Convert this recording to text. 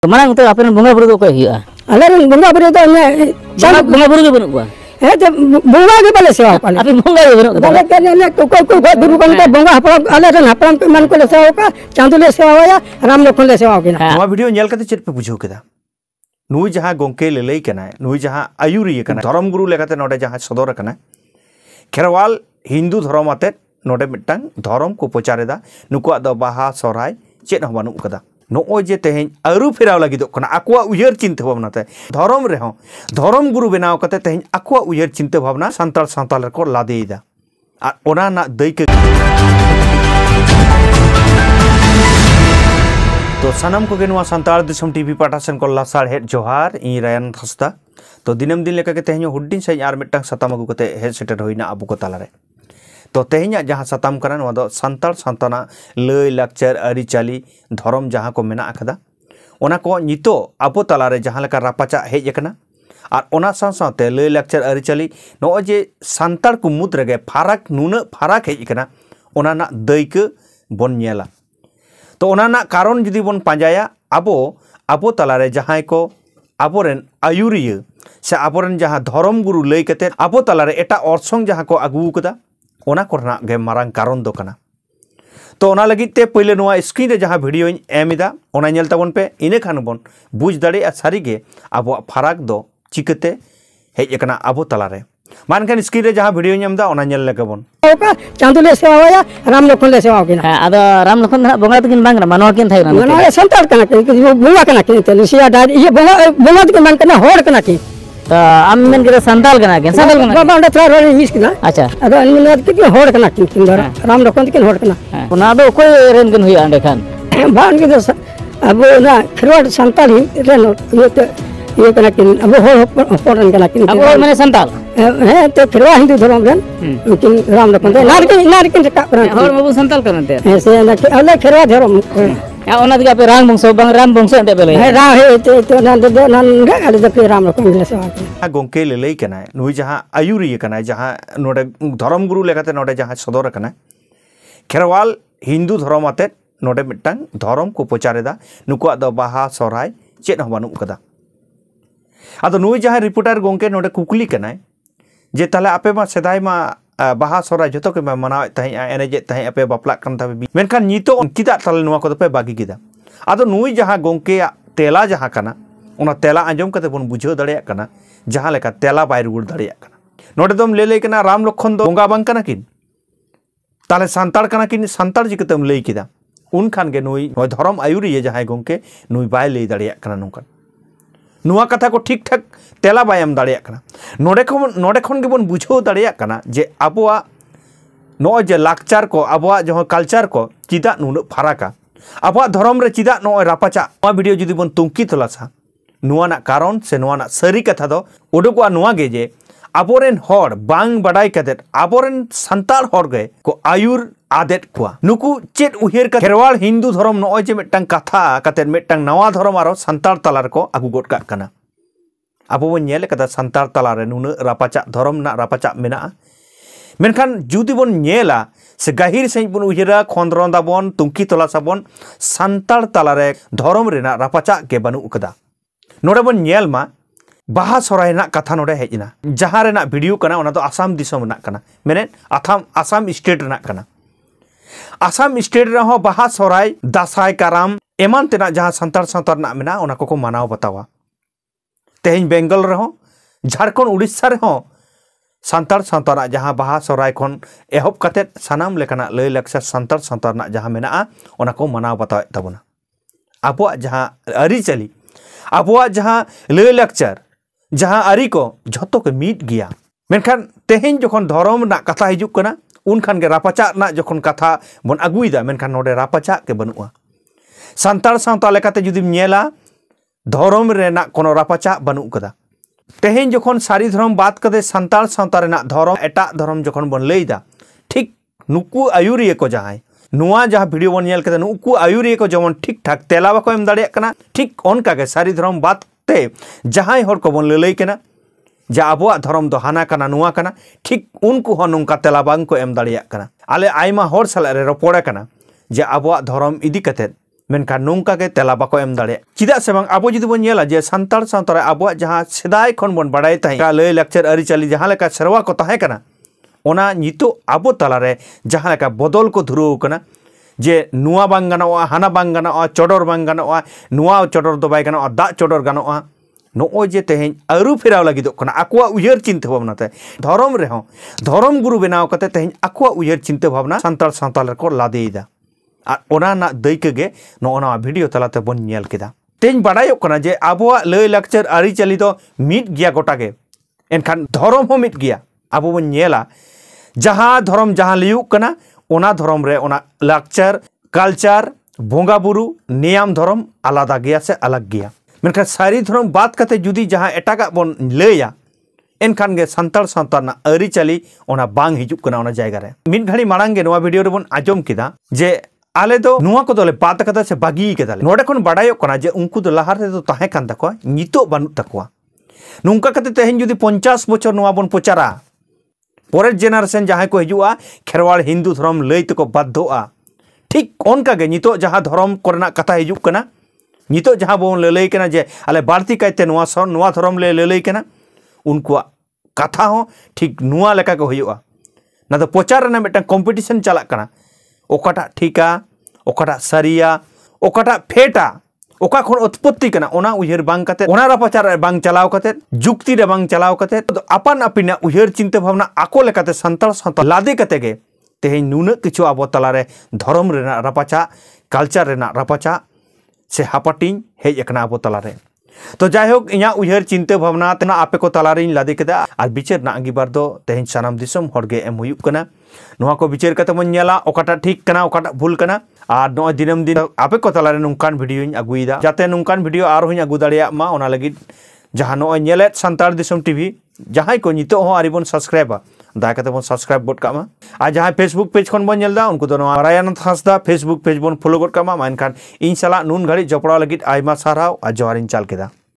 तो माना तो आपन बंगा बुरु को हिया अले बंगा बुरु तो बंगा बुरु के बनु बा हे तो बंगा के बले सेवा पाले आपन बंगा के बनु बले के को दुरु को बंगा हपराम अले रन हपराम के मन को ले सेवा का चांदू ले सेवा या राम लखन ले सेवा केना नवा वीडियो नेल कते चेत पे बुझो केदा नुई जहां गोंके ले लई कना नुई जहां आयुरी कना धर्म गुरु लेकाते नोडे जहां सदर कना खेरवाल हिंदू धर्म आते नोडे मिटटांग धर्म को प्रचारेदा नुकुआ दो बाहा सोराय चेत हो बानु कदा नो जे तेहें आरु फेराव लगी दो कना आकुआ उयहर चिंता भावनाते धर्म रे हो धर्म गुरु बनाव कते तेहें आकुआ उयहर चिंता भावना संताल संताल को लादेदा आ ओना ना दैके तो सानम को गेनुआ संताल दिसम टीवी पाटासन को लासार हेड जोहार इ रायन हस्ता तो दिनम दिन लेका के तेहें हुड्डिन से यार मिटटांग सताम अगु कते हेड सेटर होइना अबु को तालारे तो तेहें जहां सताम कना नवा दो संताल संताना लय लाक्चर अरिचाली धर्म जहां को मेना अकदा ओना को नितो अबो तालारे जहां लेका रापाचा हेज एकना और ओना साथे लय लाक्चर अरिचाली नो जे संताल को मुद रेगे फाराक नुना फाराक हेज एकना ओना ना दैक बन नेला तो ओना ना कारण जुदी बन पांजाया अबो तालारे जहां को आबोरेन आयुरिया से आबोरेन जहां धर्म गुरु लय कते अबो तालारे एटा अर्थसंग जहां को आगु कदा ओना कोरना गे मारांग कारण दो कना तो ओना लगी ते पहले नोआ स्क्रीन रे जहां वीडियो एमिदा ओना नेल ताबन पे इने खान बन बुझ दाड़े सारी गे आबो फाराक दो चिकते हेज एकना आबो तालारे मानखान स्क्रीन रे जहां वीडियो एमदा ओना नेल लेके बन ओका चांदू ले सेवा या राम लखन ले सेवा केना आदा राम लखन ना बंगा तकिन बांगरा मानवा किन थाई ना संताल कना के बंगा कना के ते सिया डार ये बंगा के मन कना होड़ कना के तो आम मेन के संताल कना के संताल कना बाबा अंडा थोड़ा रोनी मिस कना अच्छा अदो अनमन के होड़ कना के राम लखन के होड़ कना ओना दो कोई रेन किन हुई अंडे खान बान के अब ना खरवाड़ संताल ही रेन ये कना के अब होड़ कना के अब माने संताल है तो खरवा हिंदू धर्म रेन लेकिन राम लखन नार के का होड़ बाबू संताल करनते ऐसे ना अले खरवा धर्म या ओना दिगा पे राम वंश अंडे बेले है रा है तो ना दो ना अले तो राम लखन ले सेवा के गोंके ले लई कना नुई जहां आयुरी कना जहां नोडे धर्म गुरु लेकाते नोडे जहां सदर कना खेरवाल हिंदू धर्म आते नोडे मिटटांग धर्म को प्रचारेदा नुकुआ दो बाहा सोराय चेत हो बानु कदा आदो नुई जहां रिपोर्टर गोंके नोडे कुकली कना जे ताले आपे मा सेदाय मा बाहा सोराय जतो के मनाव तहे एनेजे तहे आपे बापला कन तबे मेनखान नितो किदा ताले नुआ को पे बागी किदा आदो नुई जहां गोंके तेला जहां कना ओना तेला आंजम कते बन बुझो दाड़िया कना जहां लेका तेला बाय रुगुर दाड़िया कना नोडे दम ले कना राम लखन दो बंगा बांग कना किन ताले संताल कना किन संताल जिकतेम लई किदा उन खान के नुई धर्म आयुरी जहां गोंके नुई बाय लई दाड़िया कना नोंका नुआ कथा को ठीक ठाक तेला बायम दाड़िया कना नोडे खन के बन बुझो दाड़िया कना जे आबोआ नो जे लाक्चार को आबोआ जो कल्चर को चिदा नुन फराका आबोआ धर्म रे चिदा नो रापाचा नुआ वीडियो जुदी बन तुंकी तलासा नुआ ना कारण से नुआ ना सरी कथा दो उडुकुआ नुआ गे जे आबोरेन होड़ बांग बडाई कते आबोरेन संताल होड़ गे को आयुर आदेत कुआ नुकु चेत उहेर का खेरवाल हिंदू धर्म नो जे मिटटांग कथा कते मिटटांग नवा धर्म आरो संताल तलार को आगु गोट का कना आबो बन नेल कदा संताल तलारे नुन रापाचा धर्म ना रापाचा मेना मेनखान जुदी बन नेला से गाहिर सही बन उहेरा खंद्रंदा बन तुंकी तलासा बन संताल तलारे धर्म रेना रापाचा के बनु उकदा नोडे बन नेल मा बाहा सोराय ना कथा नोडे हेजना जहां रेना वीडियो कना ओना तो आसाम दिसम ना कना मेने आसाम स्टेट ना कना आसाम स्टेट रे हो बाहा सोराय दासाय काराम एमान तेना जहां संताल संतार ना मेना ओना को मानाव बतावा तेहें बेंगल रे हो झारखंड उड़ीसा रे हो संताल संतार जहां बाहा सोराय खन एहब कते सानाम लेकाना लय लाक्चर संताल संतार ना जहां मेना ओना को मानाव बताव तबना आबो जहां अरि चली आबो जहां लय लाक्चर जहां अरि को झतो के मीट गया मेनखान तेहें जखन धर्म ना कथा हिजुक कना उन खान के रापाचा ना जखन कथा बन अगुइदा मेनखान नोडे रापाचा के बनुआ संताल सावता लेकाते जुदी नेला धर्म रेना कोनो रापाचा बनु कदा तेहें जखन सारी धर्म बात कदे संताल सावता रेना धर्म एटा धर्म जखन बन लईदा ठीक नुकु आयुरी को जहां नुआ जहां वीडियो बन नेल कदे नुकु आयुरी को जमन ठीक ठाक तेला बाको एम दाड़िया कना ठीक ओनका के सारी धर्म बात ते जहां हर को बन लई कना जे आबोआ धर्म दो हाना कना नुआ कना ठीक उनको हो नोंका तेला बांग को एम दाड़िया कना आले आयमा होर साला रे रोपोड़ा कना जे आबोआ धर्म इदी कते मेनखान नोंका के तेला बाको एम दाड़े चिदा से बांग आबो जुदी बोन नेला जे सांताल सावतारे आबो जहां सेदाय खन बोन बाडाय ताई का लय लेक्चर अरिचाली जहां लेका सेरवा को ताहे कना ओना नितो आबो तालारे जहां लेका बदल को धुरो कना जे नुआ बांग गानोआ हाना बांग गानोआ चोडोर बांग गानोआ नुआ चोडोर दो बाय गानोआ दा चोडोर गानोआ नो जे तेहें आरु फेराव लागिदोग कना आकुआ उयहर चिंता भावनाते धर्म रेहो धर्म गुरु बनाव कते तेहें आकुआ उयहर चिंता भावना सांताल सावताल को लादेइदा और ओना ना दैके गे नोना भिडियो तलाते बन नेल केदा तेज बाडायोग कना जे आबोआ लय लाक्चर आरिचाली दो मिट गिया गोटागे एनखान धर्म हो मिट गिया आबो बन नेला जहां धर्म जहां लियुग कना ओना धर्म रे ओना लाक्चर कल्चर बोंगा बुरु नियम धर्म आलादा गया से अलग गया मेनखान सारी धर्म बात कते जुदी जहां एटागा बन लैया एनखान गे सांताल सावता ना आरिचाली ओना बांग हिजुग कना ओना जायगा रे मिट घड़ी माड़ांग गे नोवा भिडियो रे बन आजम केदा जे आले दो नुआ को दोले बात कदा से बागी केदाले नोडे खन बाडायोग कना जे उनकु दो लाहार रे दो ताहे कान ताकोआ नितो बानु ताकोआ नुंका कते तेहें जुदी 50 बछर नुआ बन प्रचारा परेर जेनारेशन जहां को हिजुआ खेरवाड़ हिंदू धर्म लय तको बाध्योआ ठीक ओनका गे नितो जहां धर्म कोरेना कथा हिजुग कना नितो जहां बोन ललय कना जे आले बाड़ती कायते नुआ धर्म ले ललय कना उनकुआ कथा हो ठीक नुआ लेका को हुयुआ ना तो प्रचार रेना मिटन कॉम्पिटिशन चला कना ओकाटा ठीका ओकाटा सारिया ओकाटा फेटा ओका खन उत्पत्ति कना ओना उयहर बांग कते ओना रापाचार बांग चलाव कते जुक्ति रे बांग चलाव कते अपन अपिना उयहर चिंता भावना आको लेकाते सांताल सावता लादे कते गे तेहें नुना किछु आबो तलारे धर्म रेना रापाचा कल्चर रेना रापाचा से हापाटिंग हेज एकना आबो तलारे तो जायहोक इना उयहर चिंता भावना तेना आपे को तलारिन लादे केदा आर बिचार ना अंगीबार दो तेहें सानाम दिसम हरगे एम हुयुग कना नोआ को बिचार कते मन नेला ओकाटा ठीक कना ओकाटा भूल कना और नोय दिनम दिन आपे को तलारे नुंकान भिडियोñ अगुइदा जाते नुंकान भिडियो आर होñ अगु दाड़िया मा ओना लगिद जहां नोय नेलेत सांताल दिसम टीवी जहां को नितो हो आरिबन सब्सक्राइबा दाय कते बन सब्सक्राइब बोट कामा आ जहां फेसबुक पेज खन बन नेलदा उनको दो नारायण हांसदा फेसबुक पेज बन फॉलो गोट कामा मानखान इन साला नुन घड़ी जपड़ा लगिद आयमा साराव आ जवारिन चाल केदा।